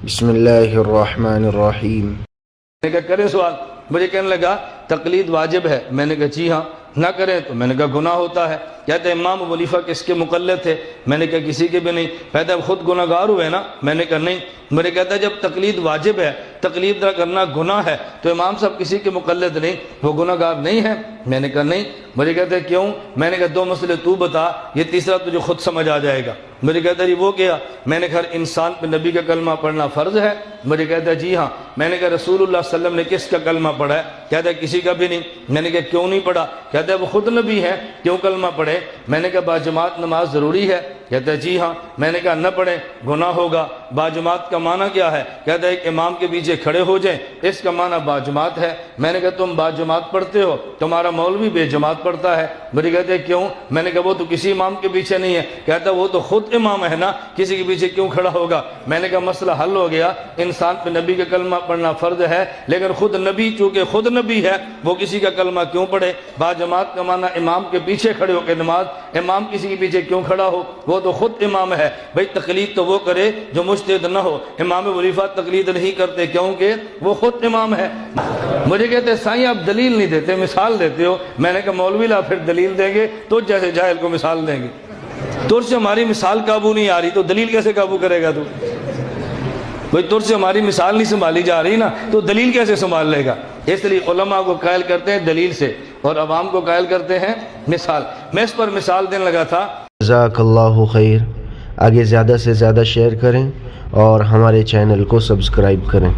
بسم اللہ الرحمن الرحیم۔ میں نے کہا کریں سوال، مجھے کہنے لگا تقلید واجب ہے، میں نے کہا جی ہاں، نہ کریں تو میں نے کہا گناہ ہوتا ہے۔ کہتے ہیں امام ابو حنیفہ کس کے مقلد تھے؟ میں نے کہا کسی کے بھی نہیں۔ کہتا ہے خود گناہ گار ہوئے نا؟ میں نے کہا نہیں۔ مجھے کہتا ہے جب تقلید واجب ہے، تقلید نہ کرنا گناہ ہے، تو امام صاحب کسی کے مقلد نہیں، وہ گناہ گار نہیں ہے؟ میں نے کہا نہیں۔ مجھے کہتا ہے کیوں؟ میں نے کہا دو مسئلے تو بتا، یہ تیسرا تجھے خود سمجھ آ جائے گا۔ مجھے کہتا ہے جی وہ کیا؟ میں نے کہا ہر انسان پہ نبی کا کلمہ پڑھنا فرض ہے؟ مجھے کہتا ہے جی ہاں۔ میں نے کہا رسول اللہ صلی اللہ علیہ وسلم نے کس کا کلمہ پڑھا ہے؟ کہتا ہے کسی کا بھی نہیں۔ میں نے کہا کیوں نہیں پڑھا؟ کہتا ہے وہ خود نبی ہے، کیوں کلمہ پڑھے؟ میں نے کہا باجماعت نماز ضروری ہے؟ کہتا ہے جی ہاں۔ میں نے کہا نہ پڑھیں گناہ ہوگا۔ باجماعت کا معنی کیا ہے؟ کہتا ہے ایک امام کے پیچھے کھڑے ہو جائیں، اس کا معنی باجماعت ہے۔ میں نے کہا تم باجماعت پڑھتے ہو، تمہارا مولوی بے جماعت پڑھتا ہے۔ مجھے کہتے ہیں کیوں؟ میں نے کہا وہ تو کسی امام کے پیچھے نہیں ہے۔ کہتا ہے وہ تو خود امام ہے نا، کسی کے پیچھے کیوں کھڑا ہوگا؟ میں نے کہا مسئلہ حل ہو گیا، انسان پہ نبی کا کلمہ پڑھنا فرض ہے، لیکن خود نبی چونکہ خود نبی ہے، وہ کسی کا کلمہ کیوں پڑھے؟ باجماعت کا معنی امام کے پیچھے کھڑے ہو کے نماز، امام کسی کے پیچھے کیوں کھڑا ہو؟ وہ تو خود امام ہے۔ بھئی تقلید تو وہ کرے جو مجتہد نہ ہو۔ امام ابو حنیفہ تقلید نہیں کرتے کیونکہ وہ خود امام ہے۔ مجھے کہتے ہیں سائیں آپ دلیل نہیں دیتے، مثال دیتے ہو۔ میں نے کہا مولوی لا پھر دلیل دیں گے تو جیسے جاہل کو مثال دیں گے۔ تجھ سے ہماری مثال قابو نہیں آ رہی تو دلیل کیسے قابو کرے گا تو؟ بھئی تجھ سے ہماری مثال نہیں سنبھالی جا رہی نا، تو دلیل کیسے سنبھال لے گا؟ اس لیے علماء کو قائل کرتے ہیں دلیل سے اور عوام کو قائل کرتے ہیں مثال۔ میں اس پر مثال دینے لگا تھا۔ جزاک اللہ خیر۔ آگے زیادہ سے زیادہ شیئر کریں اور ہمارے چینل کو سبسکرائب کریں۔